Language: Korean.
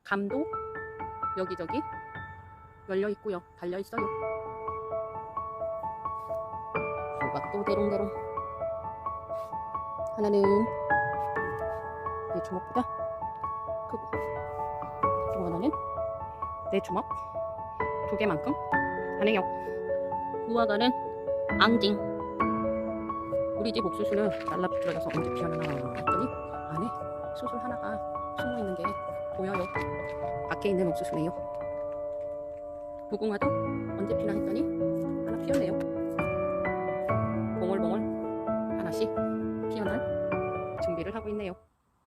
감도 여기저기 열려 있고요. 달려 있어요. 수박도 대롱대롱. 하나는 내 주먹보다 크고, 또 하나는 내 주먹 2개만큼 하네요. 무화과는 앙징. 우리 집 옥수수는 잘라 비틀어져서 언제 피어나나 했더니 안에 수술 하나가 숨어 있는 게 보여요. 밖에 있는 옥수수네요. 무궁화도 언제 피나 했더니 하나 피었네요. 봉글봉글 하나씩 피어날 준비를 하고 있네요.